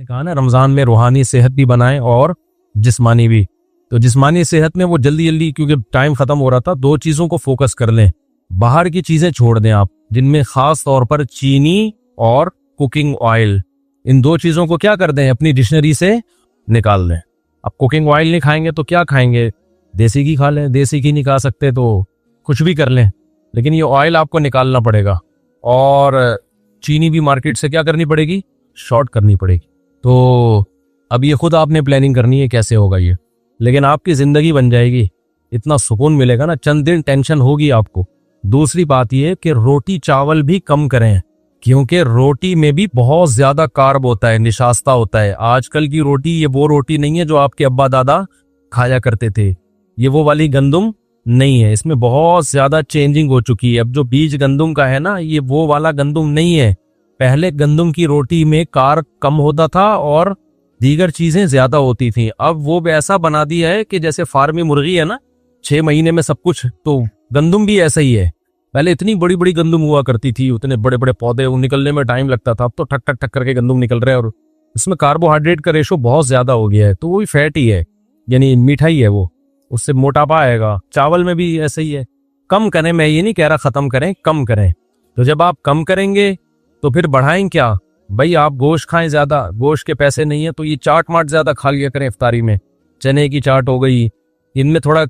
ने कहा ना रमजान में रूहानी सेहत भी बनाएं और जिस्मानी भी। तो जिस्मानी सेहत में वो जल्दी जल्दी, क्योंकि टाइम खत्म हो रहा था, दो चीजों को फोकस कर लें। बाहर की चीजें छोड़ दें आप, जिनमें खास तौर पर चीनी और कुकिंग ऑयल, इन दो चीजों को क्या कर दें, अपनी डिक्शनरी से निकाल दें। अब कुकिंग ऑयल नहीं खाएंगे तो क्या खाएंगे, देसी घी खा लें, देसी घी नहीं खा सकते तो कुछ भी कर लें, लेकिन ये ऑयल आपको निकालना पड़ेगा। और चीनी भी मार्केट से क्या करनी पड़ेगी, शॉर्ट करनी पड़ेगी। तो अब ये खुद आपने प्लानिंग करनी है कैसे होगा ये, लेकिन आपकी जिंदगी बन जाएगी, इतना सुकून मिलेगा ना। चंद दिन टेंशन होगी आपको। दूसरी बात ये कि रोटी चावल भी कम करें, क्योंकि रोटी में भी बहुत ज्यादा कार्ब होता है, निशास्ता होता है। आजकल की रोटी ये वो रोटी नहीं है जो आपके अब्बा दादा खाया करते थे, ये वो वाली गंदुम नहीं है, इसमें बहुत ज्यादा चेंजिंग हो चुकी है। अब जो बीज गंदुम का है ना, ये वो वाला गंदुम नहीं है। पहले गंदुम की रोटी में कार्ब कम होता था और दीगर चीजें ज्यादा होती थी। अब वो ऐसा बना दिया है कि जैसे फार्मी मुर्गी है ना, 6 महीने में सब कुछ, तो गंदुम भी ऐसा ही है। पहले इतनी बड़ी बड़ी गंदुम हुआ करती थी, उतने बड़े बड़े पौधे, निकलने में टाइम लगता था। अब तो ठक ठक ठक करके गंदुम निकल रहे हैं और इसमें कार्बोहाइड्रेट का रेशो बहुत ज्यादा हो गया है, तो वो भी फैट ही है, यानी मीठा ही है वो, उससे मोटापा आएगा। चावल में भी ऐसे ही है। कम करें, मैं ये नहीं कह रहा खत्म करें, कम करें। तो जब आप कम करेंगे तो फिर बढ़ाएं क्या भाई, आप गोश्त खाएं ज्यादा, गोश्त के पैसे नहीं है तो ये चाट माट ज्यादा खा लिया करें इफ्तारी में। चने की चाट हो गई, इनमें थोड़ा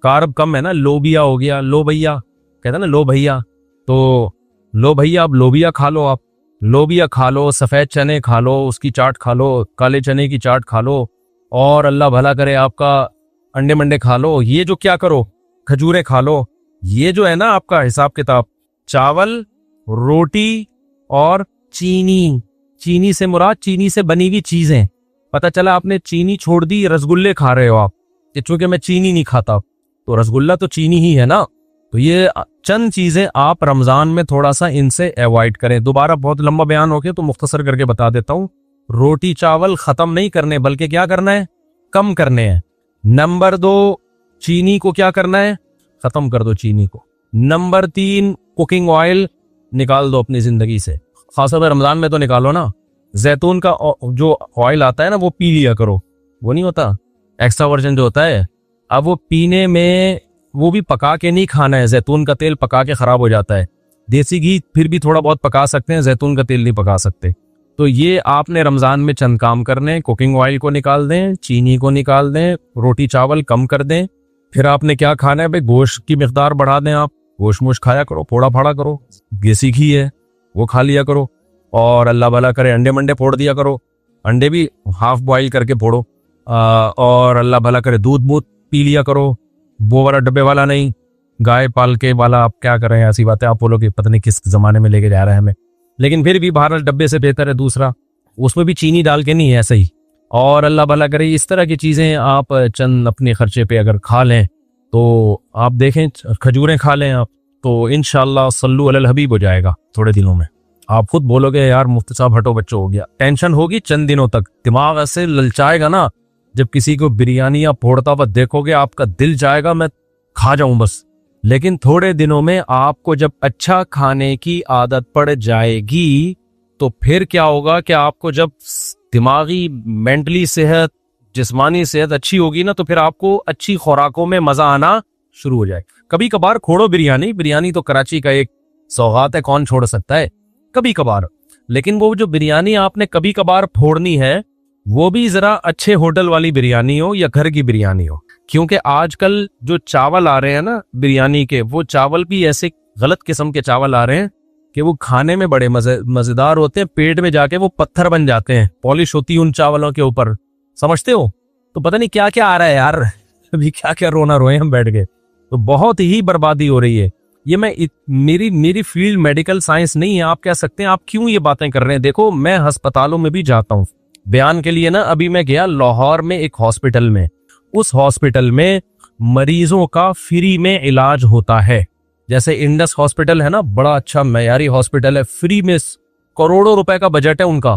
कार्ब कम है ना। लोबिया हो गया, लो भैया कहता ना, लो भैया, तो लो भैया, अब लोबिया खा लो, आप लोबिया खा लो, सफेद चने खा लो, उसकी चाट खा लो, काले चने की चाट खा लो, और अल्लाह भला करे आपका अंडे मंडे खा लो। ये जो क्या करो, खजूरें खा लो। ये जो है ना आपका हिसाब किताब, चावल, रोटी और चीनी, चीनी से मुराद चीनी से बनी हुई चीजें। पता चला आपने चीनी छोड़ दी, रसगुल्ले खा रहे हो आप, चूंकि मैं चीनी नहीं खाता, तो रसगुल्ला तो चीनी ही है ना। तो ये चंद चीजें आप रमजान में थोड़ा सा इनसे अवॉइड करें। दोबारा बहुत लंबा बयान हो गया तो मुख्तसर करके बता देता हूं। रोटी चावल खत्म नहीं करने, बल्कि क्या करना है, कम करने हैं। नंबर 2, चीनी को क्या करना है, खत्म कर दो चीनी को। नंबर 3, कुकिंग ऑयल निकाल दो अपनी जिंदगी से, खासतौर रमजान में तो निकालो ना। जैतून का जो ऑयल आता है ना, वो पी लिया करो, वो नहीं होता एक्स्ट्रा वर्जन जो होता है, अब वो पीने में, वो भी पका के नहीं खाना है। जैतून का तेल पका के खराब हो जाता है। देसी घी फिर भी थोड़ा बहुत पका सकते हैं, जैतून का तेल नहीं पका सकते। तो ये आपने रमजान में चंद काम करने, कुकिंग ऑयल को निकाल दें, चीनी को निकाल दें, रोटी चावल कम कर दें। फिर आपने क्या खाना है भाई, गोश्त की मिकदार बढ़ा दें, आप गोश्त मोश खाया करो, फोड़ा फाड़ा करो, देसी घी है वो खा लिया करो, और अल्लाह भला करे अंडे मंडे फोड़ दिया करो, अंडे भी हाफ बॉइल करके फोड़ो, और अल्लाह भला करे दूध मूध पी लिया करो, वो वाला डब्बे वाला नहीं, गाय पाल के वाला। आप क्या कर रहे हैं, ऐसी बातें आप बोलोगे पता नहीं किस जमाने में लेके जा रहे हैं हमें, लेकिन फिर भी बहरहाल डब्बे से बेहतर है दूसरा, उसमें भी चीनी डाल के नहीं है, ऐसा ही। और अल्लाह भला करे इस तरह की चीजें आप चंद अपने खर्चे पे अगर खा लें तो आप देखें, खजूरें खा लें आप, तो इंशाअल्लाह सल्लू अलल हबीब हो जाएगा थोड़े दिनों में। आप खुद बोलोगे यार मुफ्ती साहब हटो बच्चों हो गया। टेंशन होगी चंद दिनों तक, दिमाग ऐसे ललचाएगा ना, जब किसी को बिरयानी या फोड़ता हुआ देखोगे आपका दिल जाएगा मैं खा जाऊं बस। लेकिन थोड़े दिनों में आपको जब अच्छा खाने की आदत पड़ जाएगी तो फिर क्या होगा कि आपको जब दिमागी मेंटली सेहत, जिस्मानी सेहत अच्छी होगी ना, तो फिर आपको अच्छी खुराकों में मजा आना शुरू हो जाए। कभी कभार खोड़ो बिरयानी, बिरयानी तो कराची का एक सौगात है, कौन छोड़ सकता है कभी कभार। लेकिन वो जो बिरयानी आपने कभी कभार फोड़नी है, वो भी जरा अच्छे होटल वाली बिरयानी हो या घर की बिरयानी हो। क्योंकि आजकल जो चावल आ रहे हैं ना बिरयानी के, वो चावल भी ऐसे गलत किस्म के चावल आ रहे हैं कि वो खाने में बड़े मजेदार होते हैं, पेट में जाके वो पत्थर बन जाते हैं, पॉलिश होती है उन चावलों के ऊपर, समझते हो। तो पता नहीं क्या क्या आ रहा है यार, अभी क्या क्या रोना रोए हम बैठ गए। तो बहुत ही बर्बादी हो रही है। ये मैं मेरी फील्ड मेडिकल साइंस नहीं है, आप कह सकते हैं आप क्यों ये बातें कर रहे हैं। देखो मैं अस्पतालों में भी जाता हूँ बयान के लिए ना। अभी मैं गया लाहौर में एक हॉस्पिटल में, उस हॉस्पिटल में मरीजों का फ्री में इलाज होता है। जैसे इंडस हॉस्पिटल है ना, बड़ा अच्छा मयारी हॉस्पिटल है, फ्री में, करोड़ों रुपए का बजट है उनका,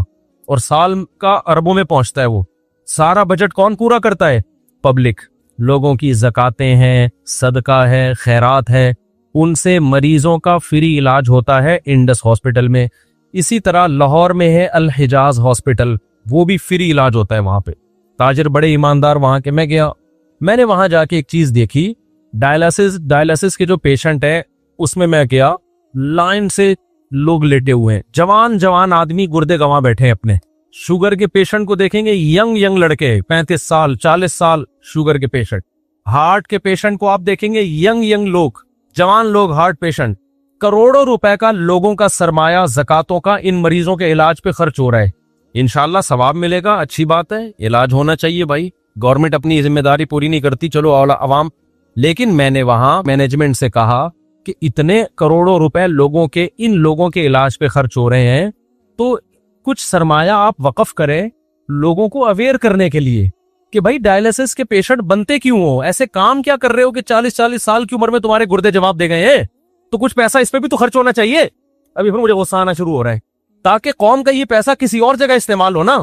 और साल का अरबों में पहुंचता है वो। सारा बजट कौन पूरा करता है, पब्लिक, लोगों की ज़कातें हैं, सदका है, खैरात है, उनसे मरीजों का फ्री इलाज होता है इंडस हॉस्पिटल में। इसी तरह लाहौर में है अल हिजाज हॉस्पिटल, वो भी फ्री इलाज होता है वहां पे। ताजिर बड़े ईमानदार वहां के। मैं गया, मैंने वहां जाके एक चीज देखी, डायलिसिस के जो पेशेंट है उसमें मैं गया, लाइन से लोग लेटे हुए हैं, जवान जवान आदमी गुर्दे गंवा बैठे हैं अपने। शुगर के पेशेंट को देखेंगे, यंग लड़के 35 साल 40 साल शुगर के पेशेंट। हार्ट के पेशेंट को आप देखेंगे, यंग लोग, जवान लोग हार्ट पेशेंट। करोड़ों रुपए का लोगों का सरमाया ज़कातों का इन मरीजों के इलाज पे खर्च हो रहा है। इंशाल्लाह सवाब मिलेगा, अच्छी बात है, इलाज होना चाहिए भाई। गवर्नमेंट अपनी जिम्मेदारी पूरी नहीं करती, चलो अवाम। लेकिन मैंने वहां मैनेजमेंट से कहा कि इतने करोड़ों रुपए इन लोगों के इलाज पे खर्च हो रहे हैं, तो कुछ सरमाया आप वक्फ करें लोगों को अवेयर करने के लिए कि भाई डायलिसिस के पेशेंट बनते क्यों हो, ऐसे काम क्या कर रहे हो कि 40-40 साल की उम्र में तुम्हारे गुर्दे जवाब दे गए हैं, तो कुछ पैसा इस पे भी तो खर्च होना चाहिए। अभी फिर मुझे गुस्सा आना शुरू हो रहा है, ताकि कौम का ये पैसा किसी और जगह इस्तेमाल हो ना।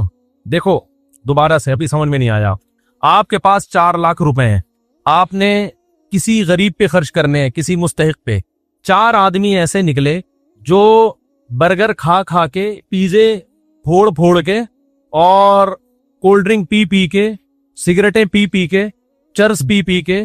देखो दोबारा से, अभी समझ में नहीं आया, आपके पास 4 लाख रुपए हैं, आपने किसी गरीब पे खर्च करने हैं, किसी मुस्तहिक पे। 4 आदमी ऐसे निकले जो बर्गर खा खा के, पिज़्ज़े फोड़ के और कोल्ड ड्रिंक पी के, सिगरेटें पी के, चर्स पी के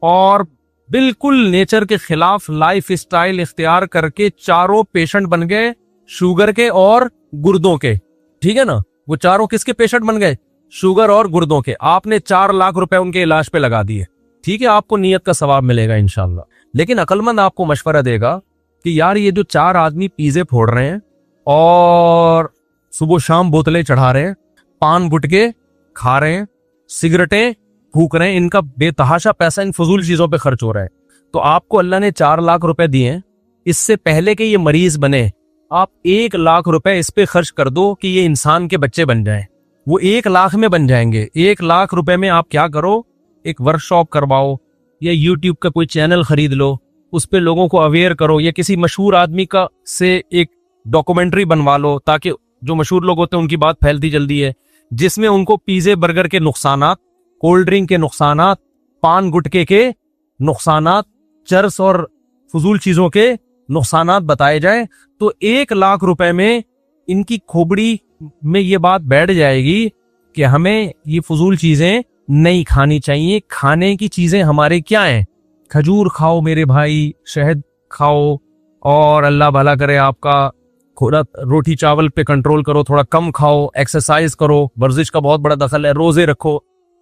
और बिल्कुल नेचर के खिलाफ लाइफ स्टाइल इख्तियार करके चारों पेशेंट बन गए शुगर के और गुर्दों के। ठीक है ना, वो चारों किसके पेशेंट बन गए? शुगर और गुर्दों के। आपने 4 लाख रुपए उनके इलाज पे लगा दिए। ठीक है, आपको नियत का सवाब मिलेगा इंशाल्लाह। लेकिन अक्लमंद आपको मशवरा देगा कि यार ये जो 4 आदमी पिज़्ज़े फोड़ रहे हैं और सुबह शाम बोतलें चढ़ा रहे हैं, पान गुटके खा रहे हैं, सिगरेटें फूक रहे हैं, इनका बेतहाशा पैसा इन फजूल चीजों पे खर्च हो रहा है। तो आपको अल्लाह ने 4 लाख रुपए दिए, इससे पहले कि ये मरीज बने आप 1 लाख रुपए इस पे खर्च कर दो कि ये इंसान के बच्चे बन जाएं। वो 1 लाख में बन जाएंगे। 1 लाख रुपए में आप क्या करो, एक वर्कशॉप करवाओ या यूट्यूब का कोई चैनल खरीद लो, उस पे लोगों को अवेयर करो, या किसी मशहूर आदमी का से एक डॉक्यूमेंट्री बनवा लो, ताकि जो मशहूर लोग होते हैं उनकी बात फैलती जल्दी है, जिसमें उनको पिज़्ज़े बर्गर के नुकसानात, कोल्ड ड्रिंक के नुकसानात, पान गुटके के नुकसानात, चर्स और फजूल चीजों के नुकसानात बताए जाए। तो 1 लाख रुपए में इनकी खोपड़ी में ये बात बैठ जाएगी कि हमें ये फजूल चीजें नहीं खानी चाहिए। खाने की चीजें हमारे क्या हैं? खजूर खाओ मेरे भाई, शहद खाओ, और अल्लाह भला करे आपका, थोड़ा रोटी चावल पे कंट्रोल करो, थोड़ा कम खाओ, एक्सरसाइज करो, वर्जिश का बहुत बड़ा दखल है, रोजे रखो।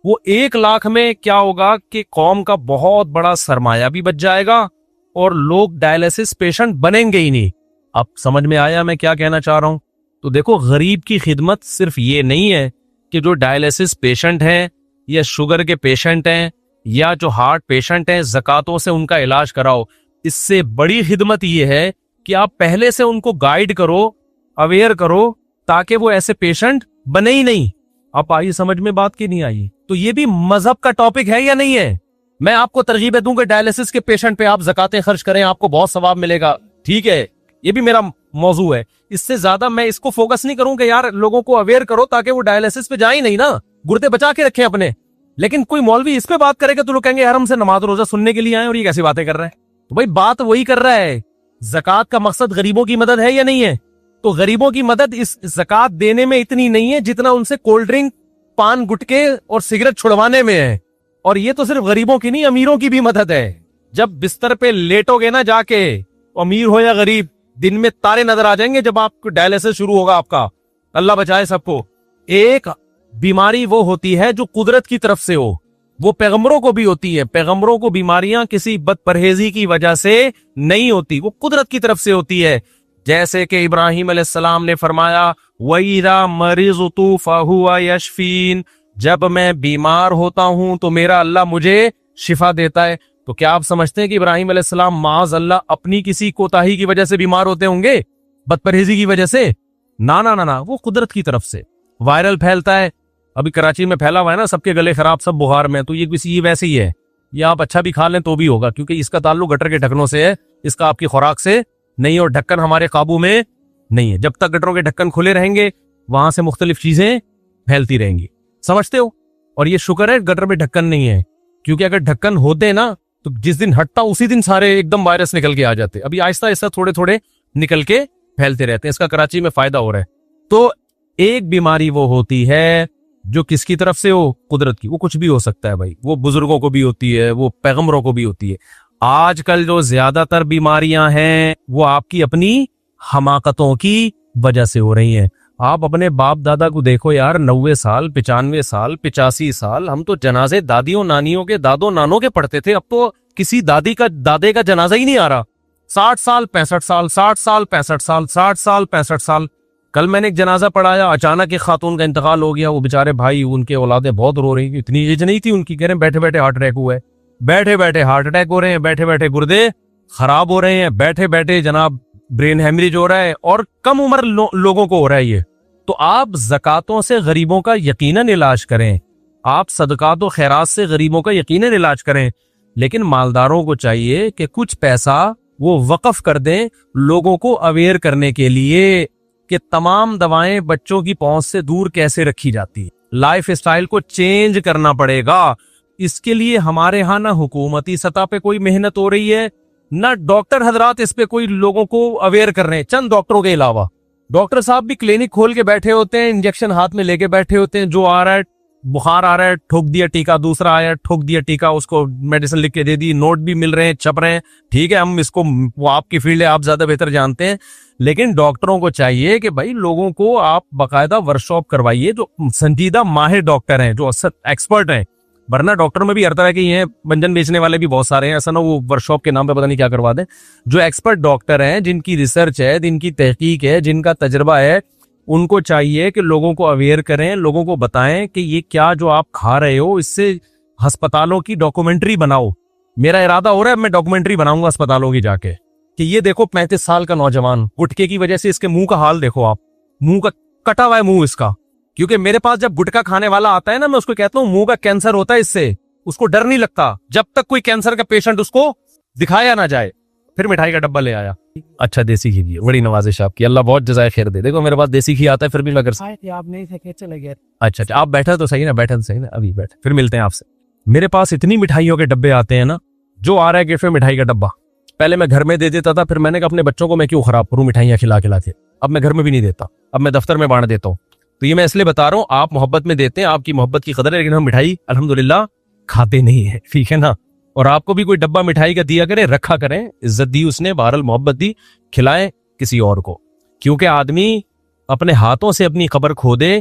वो 1 लाख में क्या होगा कि कौम का बहुत बड़ा सरमाया भी बच जाएगा और लोग डायलिसिस पेशेंट बनेंगे ही नहीं। अब समझ में आया मैं क्या कहना चाह रहा हूं? तो देखो, गरीब की खिदमत सिर्फ ये नहीं है कि जो डायलिसिस पेशेंट हैं या शुगर के पेशेंट हैं या जो हार्ट पेशेंट हैं, ज़कातों से उनका इलाज कराओ। इससे बड़ी खिदमत ये है कि आप पहले से उनको गाइड करो, अवेयर करो, ताकि वो ऐसे पेशेंट बने ही नहीं। आप आई समझ में बात की नहीं आई? तो ये भी मजहब का टॉपिक है या नहीं है? मैं आपको तरगीब दूं कि डायलिसिस के पेशेंट पे आप ज़कातें खर्च करें, आपको बहुत सवाब मिलेगा। ठीक है, ये भी मेरा मौजू है। इससे ज्यादा मैं इसको फोकस नहीं करूं कि यार लोगों को अवेयर करो ताकि वो डायलिसिस पे जाए ही नहीं ना, गुर्दे बचा के रखें अपने। लेकिन कोई मौलवी इस पे बात करेगा तो लोग कहेंगे यार हमसे नमाज रोजा सुनने के लिए आए और ये कैसी बातें कर रहा है। तो भाई बात वही कर रहा है, ज़कात का मकसद गरीबों की मदद है या नहीं है? तो गरीबों की मदद इस ज़कात देने में इतनी नहीं है जितना उनसे कोल्ड ड्रिंक, पान गुटके और सिगरेट छुड़वाने में है। और ये तो सिर्फ गरीबों की नहीं, अमीरों की भी मदद है। जब बिस्तर पे लेटोगे ना जाके, अमीर हो या गरीब, दिन में तारे नजर आ जाएंगे जब आपको डायलिसिस शुरू होगा आपका। अल्लाह बचाए सबको। एक बीमारी वो होती है जो कुदरत की तरफ से हो, वो पैगंबरों को भी होती है। पैगंबरों को बीमारियां किसी बदपरहेजी की वजह से नहीं होती, वो कुदरत की तरफ से होती है। जैसे कि इब्राहिम अलैहिस्सलाम ने फरमाया, वईदा मरीज़तु फहुवा यशफीन, जब मैं बीमार होता हूं तो मेरा अल्लाह मुझे शिफा देता है। तो क्या आप समझते हैं कि इब्राहिम अलैहिस्सलाम माज अल्लाह अपनी किसी कोताही की वजह से बीमार होते होंगे, बदपरहेजी की वजह से? ना ना ना ना, वो कुदरत की तरफ से। वायरल फैलता है, अभी कराची में फैला हुआ है ना, सबके गले खराब, सब बुखार में। तो ये वैसे ही है, ये आप अच्छा भी खा लें तो भी होगा, क्योंकि इसका ताल्लुक गटर के ढक्कनों से है, इसका आपकी खुराक से नहीं। और ढक्कन हमारे काबू में नहीं है। जब तक गटरों के ढक्कन खुले रहेंगे वहां से मुख्तलिफ चीजें फैलती रहेंगी, समझते हो? और ये शुक्र है गटर में ढक्कन नहीं है, क्योंकि अगर ढक्कन होते ना तो जिस दिन हटता उसी दिन सारे एकदम वायरस निकल के आ जाते। अभी आहिस्ता आहिस्ता थोड़े थोड़े निकल के फैलते रहते हैं। इसका कराची में फायदा हो रहा है। तो एक बीमारी वो होती है जो किसकी तरफ से हो, कुदरत की। वो कुछ भी हो सकता है भाई, वो बुजुर्गों को भी होती है, वो पैगंबरों को भी होती है। आजकल जो ज्यादातर बीमारियां हैं वो आपकी अपनी हमाकतों की वजह से हो रही हैं। आप अपने बाप दादा को देखो यार, 90 साल, 95 साल, 85 साल, हम तो जनाजे दादियों नानियों के, दादों नानों के पढ़ते थे। अब तो किसी दादी का दादे का जनाजा ही नहीं आ रहा। 60 साल 65 साल, 60 साल 65 साल, 60 साल 65 साल। कल मैंने एक जनाजा पढ़ाया, अचानक एक खातून का इंतकाल हो गया। वो बेचारे भाई, उनके औलादे बहुत रो रही, इतनी एज नहीं थी उनकी, कह रहे हैं बैठे बैठे हार्ट अटैक हुआ है, बैठे बैठे हार्ट अटैक हो रहे हैं, बैठे बैठे गुर्दे खराब हो रहे हैं, बैठे बैठे जनाब ब्रेन हेमरेज हो रहा है, और कम उम्र लोगों को हो रहा है ये। तो आप ज़कातों से गरीबों का यकीनन इलाज करें, आप सदकात व खैरात से गरीबों का यकीनन इलाज करें, लेकिन मालदारों को चाहिए कि कुछ पैसा वो वक्फ कर दें लोगों को अवेयर करने के लिए कि तमाम दवाएं बच्चों की पहुंच से दूर कैसे रखी जाती है। लाइफ स्टाइल को चेंज करना पड़ेगा। इसके लिए हमारे यहाँ ना हुकूमती सतह पे कोई मेहनत हो रही है, ना डॉक्टर हजरात इस पे कोई लोगों को अवेयर कर रहे हैं, चंद डॉक्टरों के अलावा। डॉक्टर साहब भी क्लिनिक खोल के बैठे होते हैं, इंजेक्शन हाथ में लेके बैठे होते हैं, जो आ रहा है, बुखार आ रहा है ठोक दिया टीका, दूसरा आया ठोक दिया टीका, उसको मेडिसिन लिख के दे दी, नोट भी मिल रहे हैं, छप रहे हैं। ठीक है, हम इसको, वो आपकी फील्ड है, आप ज्यादा बेहतर जानते हैं, लेकिन डॉक्टरों को चाहिए कि भाई लोगों को आप बाकायदा वर्कशॉप करवाइए, जो संजीदा माहिर डॉक्टर हैं, जो एक्सपर्ट हैं। वरना डॉक्टर में भी हर तरह के हैं, व्यंजन बेचने वाले भी बहुत सारे हैं, ऐसा ना वो वर्कशॉप के नाम पे पता नहीं क्या करवा दें। जो एक्सपर्ट डॉक्टर हैं, जिनकी रिसर्च है, जिनकी तहकीक है, जिनका तजर्बा है, उनको चाहिए कि लोगों को अवेयर करें, लोगों को बताएं कि ये क्या जो आप खा रहे हो, इससे अस्पतालों की डॉक्यूमेंट्री बनाओ। मेरा इरादा हो रहा है, मैं डॉक्यूमेंट्री बनाऊंगा अस्पतालों की जाके, कि ये देखो 35 साल का नौजवान, गुटखे की वजह से इसके मुंह का हाल देखो आप, मुंह का कटा हुआ है मुंह इसका। क्योंकि मेरे पास जब गुटखा खाने वाला आता है ना, मैं उसको कहता हूँ मुंह का कैंसर होता है इससे, उसको डर नहीं लगता जब तक कोई कैंसर का पेशेंट उसको दिखाया ना जाए। फिर मिठाई का डब्बा ले आया, अच्छा देसी घी दिया, बड़ी नवाजिश आपकी, अल्लाह बहुत जज़ाए खैर दे। देखो मेरे पास देसी घी आता है, फिर भी मैं आप नहीं थे, चले गए। अच्छा, आप बैठा तो सही ना, बैठा तो सही ना, अभी बैठे, फिर मिलते हैं आपसे। मेरे पास इतनी मिठाइयों के डब्बे आते हैं ना, जो आ रहा है गिफ्ट में मिठाई का डब्बा। पहले मैं घर में दे देता था, फिर मैंने कहा अपने बच्चों को मैं क्यों खराब करूं मिठाइयां खिला खिला के, अब मैं घर में भी नहीं देता, अब मैं दफ्तर में बांट देता हूँ। तो ये मैं इसलिए बता रहा हूँ, आप मोहब्बत में देते हैं, आपकी मोहब्बत की कदर है, लेकिन हम मिठाई अल्हम्दुलिल्लाह खाते नहीं है, ठीक है ना। और आपको भी कोई डब्बा मिठाई का दिया करें, रखा करें, इज्जत दी उसने, बहरहाल मोहब्बत दी, खिलाएं किसी और को। क्योंकि आदमी अपने हाथों से अपनी खबर खो दे,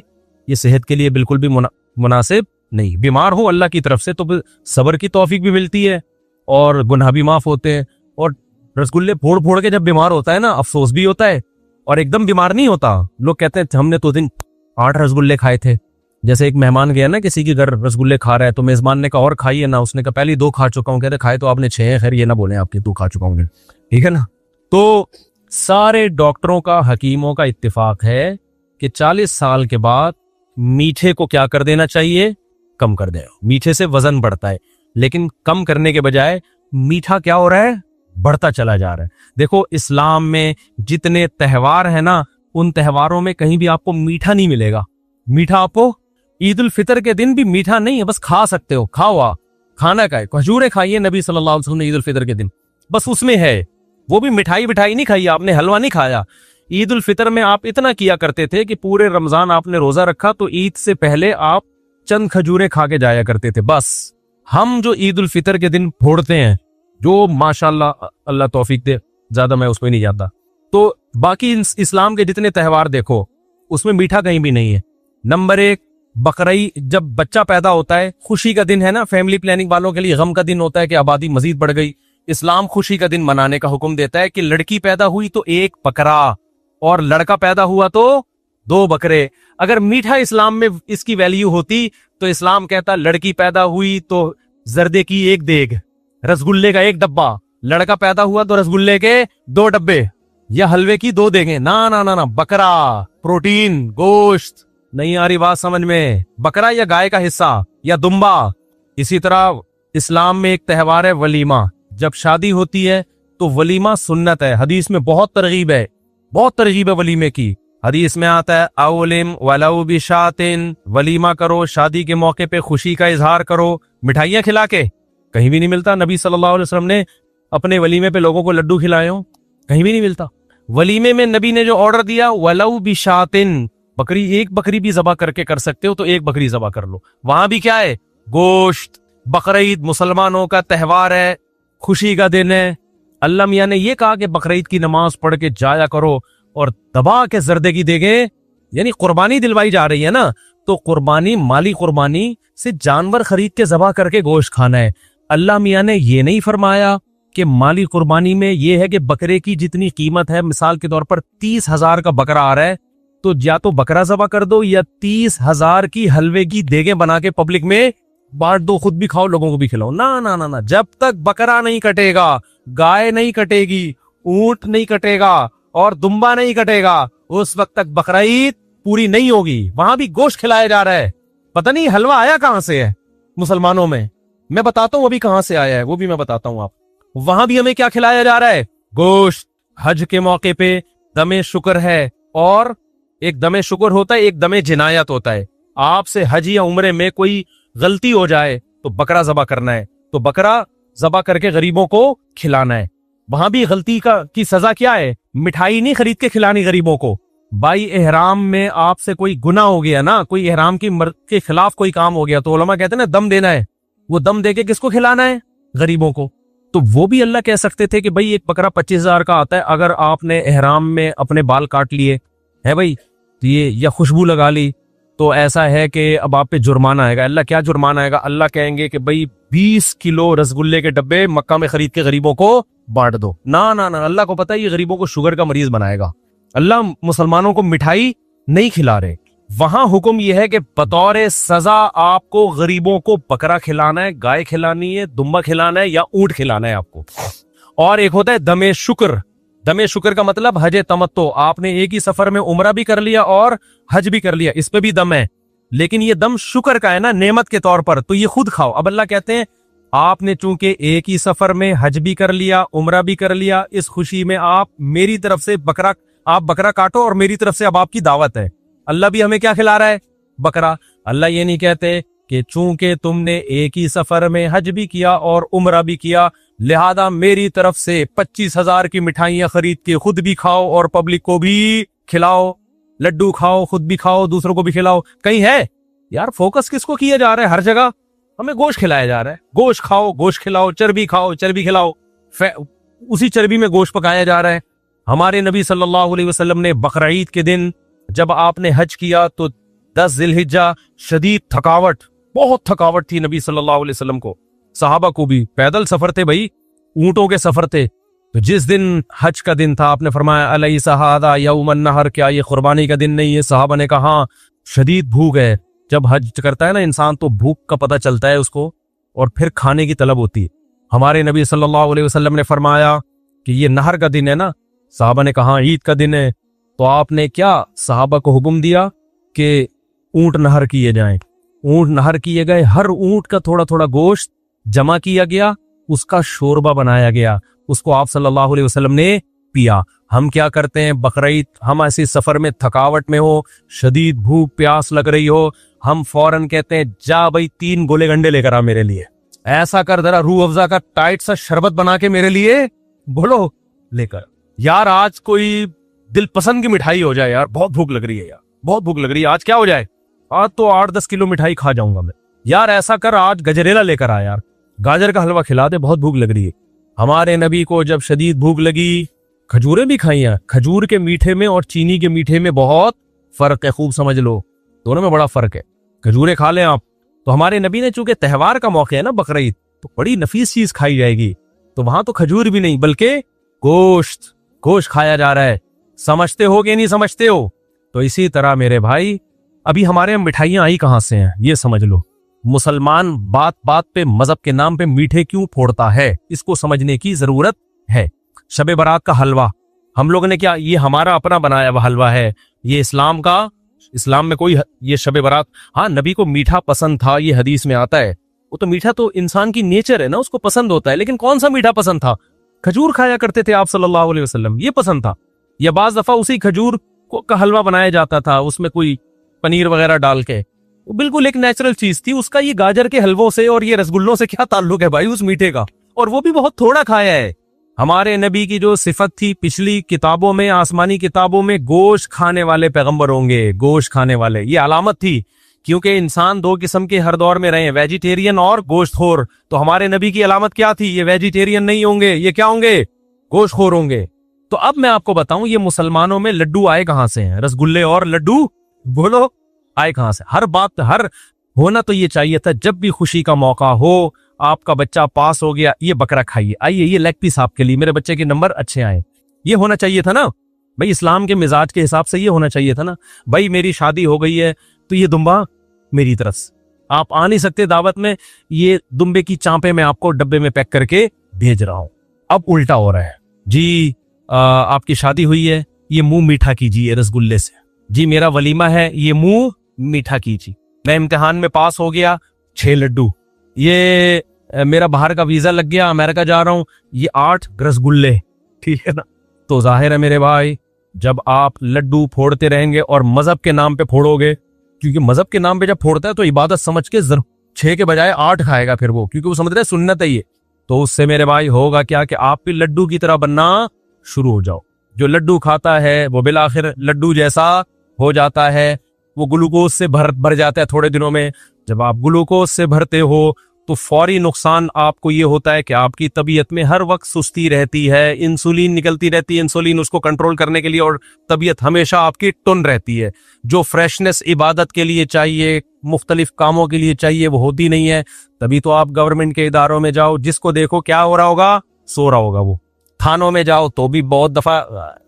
ये सेहत के लिए बिल्कुल भी मुनासिब नहीं। बीमार हो अल्लाह की तरफ से तो सब्र की तौफीक भी मिलती है और गुनाह भी माफ होते हैं। और रसगुल्ले फोड़ फोड़ के जब बीमार होता है ना, अफसोस भी होता है, और एकदम बीमार नहीं होता। लोग कहते हैं हमने तो दिन 8 रसगुल्ले खाए थे। जैसे एक मेहमान गया ना किसी के घर, रसगुल्ले खा रहा है, तो मेजबान ने कहा और खाइए ना, उसने कहा पहले 2 खा चुका हूँ। कहते खाए तो आपने 6 है, खैर ये ना बोले आपके 2 खा चुका हूँ, ठीक है ना। तो सारे डॉक्टरों का, हकीमों का इत्तेफाक है कि 40 साल के बाद मीठे को क्या कर देना चाहिए, कम कर देना। मीठे से वजन बढ़ता है, लेकिन कम करने के बजाय मीठा क्या हो रहा है, बढ़ता चला जा रहा है। देखो इस्लाम में जितने त्योहार है ना, उन त्योहारों में कहीं भी आपको मीठा नहीं मिलेगा। मीठा आपको ईद उल फितर के दिन भी मीठा नहीं है, बस खा सकते हो, खाओ, खाना का है, खजूरें खाइए, नबी सल्लल्लाहु अलैहि वसल्लम ने ईद उल फितर के दिन, बस उसमें है। वो भी मिठाई नहीं खाई आपने, हलवा नहीं खाया। ईद उल फितर में आप इतना किया करते थे कि पूरे रमजान आपने रोजा रखा तो ईद से पहले आप चंद खजूरें खा के जाया करते थे, बस। हम जो ईद उल फितर के दिन फोड़ते हैं, जो माशाल्लाह अल्लाह तौफीक दे, ज्यादा मैं उसमें नहीं जाता, तो बाकी इस्लाम के जितने त्योहार देखो उसमें मीठा कहीं भी नहीं है। नंबर 1, बकरीद, जब बच्चा पैदा होता है, खुशी का दिन है ना, फैमिली प्लानिंग वालों के लिए गम का दिन होता है कि आबादी मजीद बढ़ गई। इस्लाम खुशी का दिन मनाने का हुक्म देता है कि लड़की पैदा हुई तो 1 बकरा, और लड़का पैदा हुआ तो 2 बकरे। अगर मीठा इस्लाम में इसकी वैल्यू होती तो इस्लाम कहता लड़की पैदा हुई तो जर्दे की 1 देग, रसगुल्ले का 1 डब्बा, लड़का पैदा हुआ तो रसगुल्ले के 2 डब्बे या हलवे की 2 देंगे। ना ना ना ना, बकरा, प्रोटीन, गोश्त। नहीं आ रही बात समझ में? बकरा या गाय का हिस्सा या दुम्बा। इसी तरह इस्लाम में एक त्योहार है वलीमा। जब शादी होती है तो वलीमा सुन्नत है, हदीस में बहुत तरगीब है, बहुत तरगीब है वलीमे की। हदीस में आता है अवलिम वलाउ बिशातिन, वलीमा करो, शादी के मौके पे खुशी का इजहार करो, मिठाइयां खिला के। कहीं भी नहीं मिलता नबी सल्लल्लाहु अलैहि वसल्लम ने अपने वलीमे पे लोगों को लड्डू खिलाए हो, कहीं भी नहीं मिलता। वलीमे में नबी ने जो ऑर्डर दिया वलाउ बिशातिन, बकरी, एक बकरी भी जबा करके कर सकते हो तो एक बकरी जबा कर लो। वहां भी क्या है, गोश्त। बकरीद मुसलमानों का त्यौहार है, खुशी का दिन है। अल्लाह मियां ने ये कहा कि बकरीद की नमाज पढ़ के जाया करो और दबा के जर्देगी देगे, यानी कुर्बानी दिलवाई जा रही है ना, तो कुर्बानी, माली कुर्बानी से जानवर खरीद के जबा करके गोश्त खाना है। अल्लाह मियां ने ये नहीं फरमाया कि माली कुर्बानी में ये है कि बकरे की जितनी कीमत है, मिसाल के तौर पर 30,000 का बकरा आ रहा है तो या तो बकरा जबा कर दो या 30,000 की हलवे की देगें बना के पब्लिक में बांट दो, खुद भी खाओ लोगों को भी खिलाओ। ना ना ना ना, जब तक बकरा नहीं कटेगा, गाय नहीं कटेगी, ऊंट नहीं कटेगा और दुम्बा नहीं कटेगा, उस वक्त तक बकरीद पूरी नहीं होगी। वहां भी गोश्त खिलाया जा रहा है। पता नहीं हलवा आया कहां से है मुसलमानों में, मैं बताता हूं अभी कहां से आया है, वो भी मैं बताता हूं आप। वहां भी हमें क्या खिलाया जा रहा है, गोश्त। हज के मौके पे दमे शुक्र है, और एक दमे शुक्र होता है, एक दमे जिनायत होता है। आपसे हज या उम्रे में कोई गलती हो जाए तो बकरा जबा करना है, तो बकरा जबा करके गरीबों को खिलाना है। वहां भी गलती की सजा क्या है, मिठाई नहीं खरीद के खिलानी गरीबों को। भाई एहराम में आपसे कोई गुनाह हो गया ना, कोई एहराम की के खिलाफ कोई काम हो गया, तो उलमा कहते हैं ना दम देना है। वो दम देके किसको खिलाना है, गरीबों को। तो वो भी अल्लाह कह सकते थे कि भाई एक बकरा 25,000 का आता है, अगर आपने एहराम में अपने बाल काट लिए है भाई, तो ये या खुशबू लगा ली, तो ऐसा है कि अब आप पे जुर्माना आएगा। अल्लाह क्या जुर्माना आएगा, अल्लाह कहेंगे कि भाई 20 किलो रसगुल्ले के डब्बे मक्का में खरीद के गरीबों को बांट दो। ना ना ना, अल्लाह को पता है ये गरीबों को शुगर का मरीज बनाएगा। अल्लाह मुसलमानों को मिठाई नहीं खिला रहे। वहां हुक्म यह है कि बतौर सजा आपको गरीबों को बकरा खिलाना है, गाय खिलानी है, दुम्बा खिलाना है या ऊंट खिलाना है आपको। और एक होता है दमे शुक्र। दमे शुक्र का मतलब हज तमत्तो, आपने एक ही सफर में उमरा भी कर लिया और हज भी कर लिया, इस पे भी दम है, लेकिन ये दम शुक्र का है ना, नेमत के तौर पर, तो ये खुद खाओ। अब अल्लाह कहते हैं आपने चूंकि एक ही सफर में हज भी कर लिया, उमरा भी कर लिया, इस खुशी में आप मेरी तरफ से आप बकरा काटो और मेरी तरफ से अब आपकी दावत है। अल्लाह भी हमें क्या खिला रहा है, बकरा। अल्लाह ये नहीं कहते कि चूंकि तुमने एक ही सफर में हज भी किया और उमरा भी किया, लिहाजा मेरी तरफ से 25,000 की मिठाइयां खरीद के खुद भी खाओ और पब्लिक को भी खिलाओ, लड्डू खाओ, खुद भी खाओ, दूसरों को भी खिलाओ। कहीं है यार, फोकस किसको किया जा रहा है, हर जगह हमें गोश्त खिलाया जा रहा है। गोश्त खाओ, गोश्त खिलाओ, चर्बी खाओ, चर्बी खिलाओ, उसी चर्बी में गोश्त पकाया जा रहा है। हमारे नबी सल्लल्लाहु अलैहि वसल्लम ने बकरीद के दिन जब आपने हज किया तो 10 जिलहिज्जा शदीद थकावट, बहुत थकावट थी नबी सल्लल्लाहु अलैहि वसल्लम को, सहाबा को भी। पैदल सफर थे भाई, ऊंटों के सफर थे। तो जिस दिन हज का दिन था आपने फरमाया अलैसा हादा यौमुन नहर, क्या ये कुर्बानी का दिन नहीं है? सहाबा ने कहा हाँ, शदीद भूख है। जब हज करता है ना इंसान तो भूख का पता चलता है उसको और फिर खाने की तलब होती है। हमारे नबी सल्लल्लाहु अलैहि वसल्लम ने फरमाया कि ये नहर का दिन है ना। सहाबा ने कहा ईद का दिन है। तो आपने क्या सहाबा को हुक्म दिया कि ऊंट नहर किए जाएं। ऊंट नहर किए गए, हर ऊंट का थोड़ा थोड़ा गोश्त जमा किया गया, उसका शोरबा बनाया गया, उसको आप सल्लल्लाहु अलैहि वसल्लम ने पिया। हम क्या करते हैं बकरीद, हम ऐसे सफर में थकावट में हो, शदीद भूख प्यास लग रही हो, हम फौरन कहते हैं जा भाई 3 गोले गंडे लेकर आ मेरे लिए, ऐसा कर जरा रूह अफ़ज़ा का टाइट सा शरबत बना के मेरे लिए, बोलो लेकर। यार आज कोई दिल पसंद की मिठाई हो जाए यार, बहुत भूख लग रही है यार, बहुत भूख लग रही है। आज क्या हो जाए, आज तो 8-10 किलो मिठाई खा जाऊंगा मैं। यार ऐसा कर आज गजरेला लेकर आ यार, गाजर का हलवा खिला दे, बहुत भूख लग रही है। हमारे नबी को जब शदीद भूख लगी, खजूरें भी खाई हैं। खजूर के मीठे में और चीनी के मीठे में बहुत फर्क है, खूब समझ लो, दोनों में बड़ा फर्क है। खजूरें खा लें आप। तो हमारे नबी ने चूंकि त्यौहार का मौका है ना बकरीद, तो बड़ी नफीस चीज खाई जाएगी, तो वहां तो खजूर भी नहीं बल्कि गोश्त खाया जा रहा है। समझते हो कि नहीं समझते हो? तो इसी तरह मेरे भाई, अभी हमारे मिठाइयां आई कहां से हैं ये समझ लो। मुसलमान बात बात पे मजहब के नाम पे मीठे क्यों फोड़ता है, इसको समझने की जरूरत है। शबे बारात का हलवा हम लोगों ने क्या, ये हमारा अपना बनाया हुआ हलवा है, ये इस्लाम में कोई ये शबे बारात, हाँ नबी को मीठा पसंद था, ये हदीस में आता है। वो तो मीठा तो इंसान की नेचर है ना, उसको पसंद होता है, लेकिन कौन सा मीठा पसंद था? खजूर खाया करते थे आप सल्लल्लाहु अलैहि वसल्लम, ये पसंद था। या बाज दफा उसी खजूर का हलवा बनाया जाता था, उसमें कोई पनीर वगैरह डाल के, वो बिल्कुल एक नेचुरल चीज थी। उसका ये गाजर के हलवों से और ये रसगुल्लों से क्या ताल्लुक है भाई उस मीठे का? और वो भी बहुत थोड़ा खाया है। हमारे नबी की जो सिफत थी पिछली किताबों में, आसमानी किताबों में, गोश्त खाने वाले पैगंबर होंगे, गोश्त खाने वाले, ये अलामत थी। क्योंकि इंसान दो किस्म के हर दौर में रहे, वेजिटेरियन और गोश्तखोर। तो हमारे नबी की अलामत क्या थी? ये वेजिटेरियन नहीं होंगे, ये क्या होंगे? गोश्तखोर होंगे। तो अब मैं आपको बताऊं, ये मुसलमानों में लड्डू आए कहां से हैं? रसगुल्ले और लड्डू, बोलो आए कहां से? हर बात, हर होना तो ये चाहिए था, जब भी खुशी का मौका हो, आपका बच्चा पास हो गया, ये बकरा खाइए, आइए ये लेग पीस आपके लिए, मेरे बच्चे के नंबर अच्छे आए, ये होना चाहिए था ना भाई। इस्लाम के मिजाज के हिसाब से ये होना चाहिए था ना भाई। मेरी शादी हो गई है तो ये दुम्बा मेरी तरफ से, आप आ नहीं सकते दावत में, ये दुम्बे की चांपे मैं आपको डब्बे में पैक करके भेज रहा हूं। अब उल्टा हो रहा है जी, आपकी शादी हुई है, ये मुंह मीठा कीजिए रसगुल्ले से। जी मेरा वलीमा है, ये मुंह मीठा कीजिए। मैं इम्तिहान में पास हो गया, 6 लड्डू। ये मेरा बाहर का वीजा लग गया, अमेरिका जा रहा हूं, ये 8 रसगुल्ले। ठीक है ना? तो जाहिर है मेरे भाई, जब आप लड्डू फोड़ते रहेंगे और मजहब के नाम पे फोड़ोगे, क्योंकि मजहब के नाम पे जब फोड़ता है तो इबादत समझ के 6 के बजाय 8 खाएगा फिर वो, क्योंकि वो समझ रहे सुन्नत है ये। तो उससे मेरे भाई होगा क्या कि आप भी लड्डू की तरह बनना शुरू हो जाओ। जो लड्डू खाता है वो बिलाखिर लड्डू जैसा हो जाता है, वो ग्लूकोज से भर जाता है थोड़े दिनों में। जब आप ग्लूकोज से भरते हो तो फौरी नुकसान आपको ये होता है कि आपकी तबीयत में हर वक्त सुस्ती रहती है, इंसुलिन निकलती रहती है, इंसुलिन उसको कंट्रोल करने के लिए, और तबीयत हमेशा आपकी टुन रहती है। जो फ्रेशनेस इबादत के लिए चाहिए, मुख्तलिफ कामों के लिए चाहिए, वो होती नहीं है। तभी तो आप गवर्नमेंट के इदारों में जाओ, जिसको देखो क्या हो रहा होगा? सो रहा होगा। वो थानों में जाओ तो भी बहुत दफा,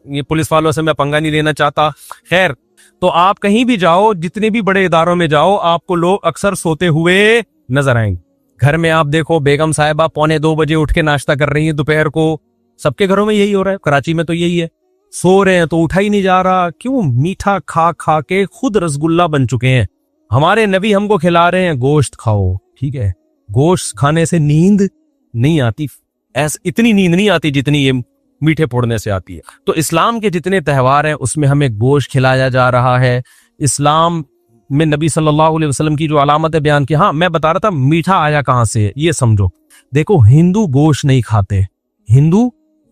ये पुलिस वालों से मैं पंगा नहीं लेना चाहता, खैर, तो आप कहीं भी जाओ, जितने भी बड़े इदारों में जाओ, आपको लोग अक्सर सोते हुए नजर आएंगे। घर में आप देखो, बेगम साहिबा 1:45 बजे उठ के नाश्ता कर रही है दोपहर को। सबके घरों में यही हो रहा है, कराची में तो यही है। सो रहे हैं तो उठा ही नहीं जा रहा, क्यों? मीठा खा खा के खुद रसगुल्ला बन चुके हैं। हमारे नबी हमको खिला रहे हैं गोश्त खाओ, ठीक है? गोश्त खाने से नींद नहीं आती, इतनी नींद नहीं आती जितनी ये मीठे फोड़ने से आती है। तो इस्लाम के जितने त्यौहार हैं उसमें हमें गोश्त खिलाया जा रहा है। इस्लाम में नबी सल्लल्लाहु अलैहि वसल्लम की जो अलामत है बयान की, हाँ मैं बता रहा था मीठा आया कहां से, ये समझो। देखो, हिंदू गोश्त नहीं खाते, हिंदू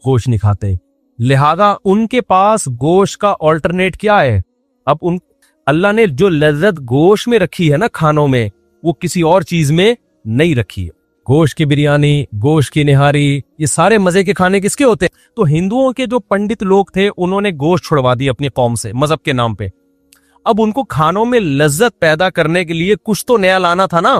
गोश्त नहीं खाते, लिहाजा उनके पास गोश्त का ऑल्टरनेट क्या है? अब उन अल्लाह ने जो लज्जत गोश्त में रखी है ना खानों में, वो किसी और चीज में नहीं रखी है। गोश्त की बिरयानी, गोश्त की निहारी, ये सारे मजे के खाने किसके होते हैं? तो हिंदुओं के जो पंडित लोग थे उन्होंने गोश्त छुड़वा दी अपनी कौम से मजहब के नाम पे। अब उनको खानों में लज्जत पैदा करने के लिए कुछ तो नया लाना था ना।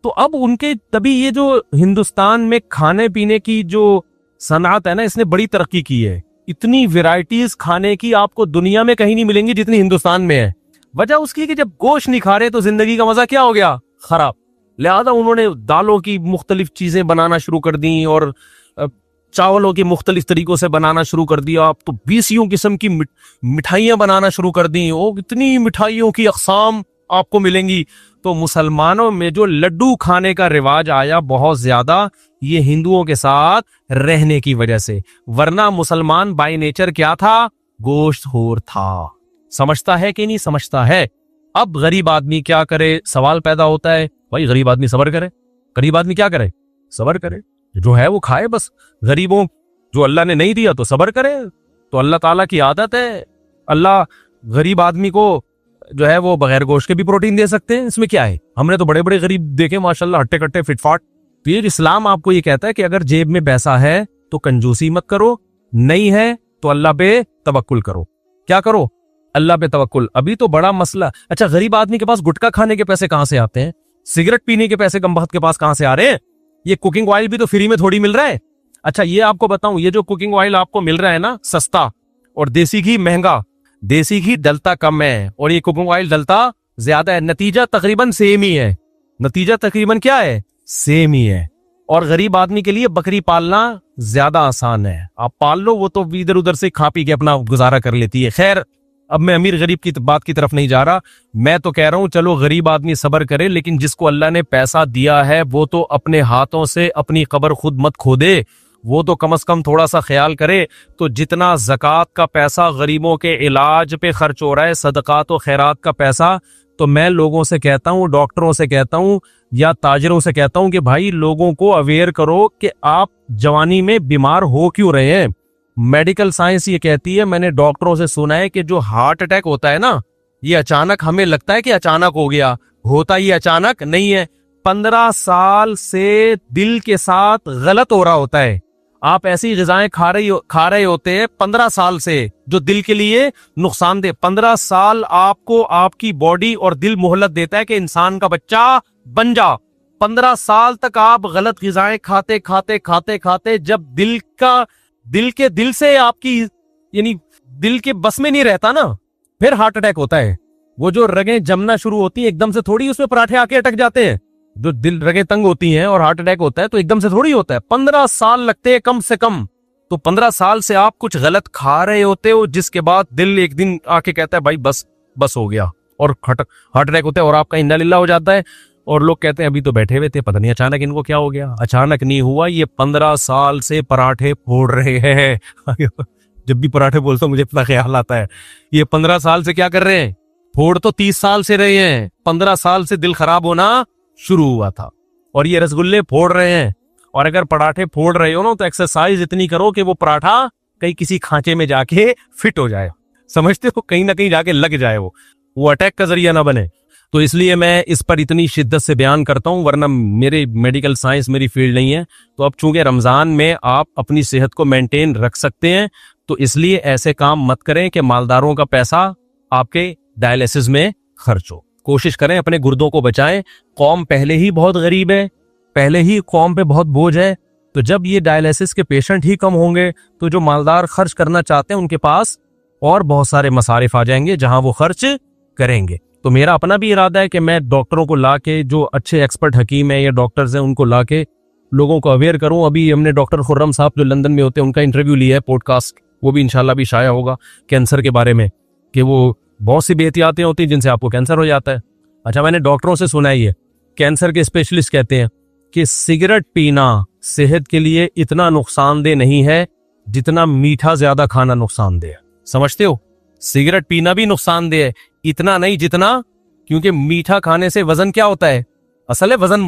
तो अब उनके तभी ये जो हिंदुस्तान में खाने पीने की जो सनअत है ना, इसने बड़ी तरक्की की है। इतनी वैरायटीज खाने की आपको दुनिया में कहीं नहीं मिलेंगी जितनी हिंदुस्तान में है। वजह उसकी कि जब गोश्त नहीं खा रहे तो जिंदगी का मजा क्या हो गया? खराब। लिहाजा उन्होंने दालों की मुख्तलिफ चीजें बनाना शुरू कर दी और चावलों की मुख्तलिफ तरीकों से बनाना शुरू कर दिया। आप तो 20 किस्म की मिठाइयां बनाना शुरू कर दी। ओ, इतनी मिठाइयों की अक़साम आपको मिलेंगी। तो मुसलमानों में जो लड्डू खाने का रिवाज आया बहुत ज्यादा, ये हिंदुओं के साथ रहने की वजह से। वरना मुसलमान बाय नेचर क्या था? गोश्तखोर था। समझता है कि नहीं समझता है? अब गरीब आदमी क्या करे? सवाल पैदा होता है, भाई गरीब आदमी सब्र करे। गरीब आदमी क्या करे? सब्र करे, जो है वो खाए बस। गरीबों जो अल्लाह ने नहीं दिया तो सब्र करे। तो अल्लाह ताला की आदत है, अल्लाह गरीब आदमी को जो है वो बगैर गोश्त के भी प्रोटीन दे सकते हैं। इसमें क्या है? हमने तो बड़े बड़े गरीब देखे माशाल्लाह, हट्टे कट्टे फिटफाट। फिर इस्लाम आपको ये कहता है कि अगर जेब में पैसा है तो कंजूसी मत करो, नहीं है तो अल्लाह पे तवक्कुल करो। क्या करो? अल्लाह पे तवक्कुल। अभी तो बड़ा मसला। अच्छा, गरीब आदमी के पास गुटखा खाने के पैसे कहां से आते हैं? सिगरेट पीने के पैसे गमबख्त के पास कहां से आ रहे हैं? ये कुकिंग ऑयल भी तो फ्री में थोड़ी मिल रहा है। अच्छा, ये आपको बताऊं, ये जो कुकिंग ऑयल आपको मिल रहा है ना सस्ता, और देसी घी महंगा। देसी घी डलता कम है और ये कुकिंग ऑयल डलता ज्यादा है। नतीजा तकरीबन सेम ही है। नतीजा तकरीबन क्या है? सेम ही है। और गरीब आदमी के लिए बकरी पालना ज्यादा आसान है। आप पाल लो, वो तो इधर उधर से खा पी के अपना गुजारा कर लेती है। खैर, अब मैं अमीर गरीब की बात की तरफ नहीं जा रहा। मैं तो कह रहा हूं चलो गरीब आदमी सब्र करे, लेकिन जिसको अल्लाह ने पैसा दिया है वो तो अपने हाथों से अपनी कब्र खुद मत खोदे। वो तो कम से कम थोड़ा सा ख्याल करे। तो जितना ज़कात का पैसा गरीबों के इलाज पे खर्च हो रहा है, सदकात और खैरात का पैसा, तो मैं लोगों से कहता हूं, डॉक्टरों से कहता हूं या ताजरों से कहता हूं कि भाई लोगों को अवेयर करो कि आप जवानी में बीमार हो क्यों रहे हैं। मेडिकल साइंस ये कहती है, मैंने डॉक्टरों से सुना है कि जो हार्ट अटैक होता है ना, ये अचानक हमें लगता है कि अचानक हो गया, होता ये अचानक नहीं है। 15 साल से दिल के साथ गलत हो रहा होता है। आप ऐसी ग़िज़ाएं खा रहे होते हैं 15 साल से जो दिल के लिए नुकसानदेह। 15 साल आपको आपकी बॉडी और दिल मोहलत देता है कि इंसान का बच्चा बन जा। 15 साल तक आप गलत ग़िज़ाएं खाते खाते खाते खाते जब दिल से आपकी यानी दिल के बस में नहीं रहता ना, फिर हार्ट अटैक होता है। वो जो रगें जमना शुरू होती हैं एकदम से थोड़ी उसमें पराठे आके अटक जाते हैं। जो दिल रगें तंग होती हैं और हार्ट अटैक होता है तो एकदम से थोड़ी होता है, 15 साल लगते हैं कम से कम। तो 15 साल से आप कुछ गलत खा रहे होते हो, जिसके बाद दिल एक दिन आके कहता है भाई बस हो गया, और हार्ट अटैक होता है और आपका इन्ना लिल्ला हो जाता है। और लोग कहते हैं अभी तो बैठे हुए थे, पता नहीं अचानक इनको क्या हो गया। अचानक नहीं हुआ, ये 15 साल से पराठे फोड़ रहे हैं। जब भी पराठे बोलता हूं मुझे इतना ख्याल आता है, ये 15 साल से क्या कर रहे हैं? फोड़ तो 30 साल से रहे हैं, 15 साल से दिल खराब होना शुरू हुआ था और ये रसगुल्ले फोड़ रहे हैं। और अगर पराठे फोड़ रहे हो ना तो एक्सरसाइज इतनी करो कि वो पराठा कहीं किसी खांचे में जाके फिट हो जाए, समझते हो, कहीं ना कहीं जाके लग जाए, वो अटैक का जरिया ना बने। तो इसलिए मैं इस पर इतनी शिद्दत से बयान करता हूं, वरना मेरे मेडिकल साइंस मेरी फील्ड नहीं है। तो अब चूंकि रमजान में आप अपनी सेहत को मेंटेन रख सकते हैं, तो इसलिए ऐसे काम मत करें कि मालदारों का पैसा आपके डायलिसिस में खर्च हो। कोशिश करें अपने गुर्दों को बचाएं। कौम पहले ही बहुत गरीब है, पहले ही कौम पे बहुत बोझ है। तो जब ये डायलिसिस के पेशेंट ही कम होंगे तो जो मालदार खर्च करना चाहते हैं उनके पास और बहुत सारे मसारिफ आ जाएंगे जहां वो खर्च करेंगे। तो मेरा अपना भी इरादा है कि मैं डॉक्टरों को ला के, जो अच्छे एक्सपर्ट हकीम है या डॉक्टर्स हैं, उनको ला के लोगों को अवेयर करूं। अभी हमने डॉक्टर खुर्रम साहब जो लंदन में होते हैं उनका इंटरव्यू लिया है, पॉडकास्ट, वो भी इंशाल्लाह भी शाया होगा, कैंसर के बारे में, कि वो बहुत सी बेहतियातें होती हैं जिनसे आपको कैंसर हो जाता है। अच्छा, मैंने डॉक्टरों से सुना है, ये कैंसर के स्पेशलिस्ट कहते हैं कि सिगरेट पीना सेहत के लिए इतना नुकसानदेह नहीं है जितना मीठा ज्यादा खाना नुकसानदेह है। समझते हो, सिगरेट पीना भी नुकसानदेह है, इतना नहीं जितना, क्योंकि मीठा खाने से वजन क्या होता है? असल है वजन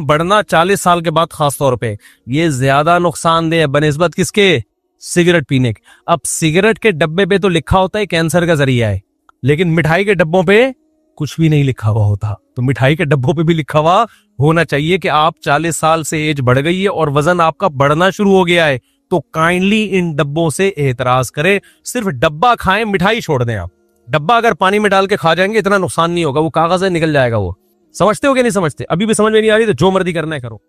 बढ़ना 40 साल के बाद खास तौर पे, ये ज्यादा नुकसानदेह है बनिस्बत किसके? सिगरेट पीने के। अब सिगरेट के डब्बे पे तो लिखा होता है कैंसर का जरिया है, लेकिन मिठाई के डब्बों पे कुछ भी नहीं लिखा हुआ होता। तो मिठाई के डब्बों पे भी लिखा हुआ होना चाहिए कि आप 40 साल से एज बढ़ गई है और वजन आपका बढ़ना शुरू हो गया है, तो काइंडली इन डब्बों से एतराज करें। सिर्फ डब्बा खाएं, मिठाई छोड़ दें। आप डब्बा अगर पानी में डाल के खा जाएंगे इतना नुकसान नहीं होगा, वो कागज है निकल जाएगा। वो समझते हो कि नहीं समझते? अभी भी समझ में नहीं आ रही तो जो मर्जी करना है करो।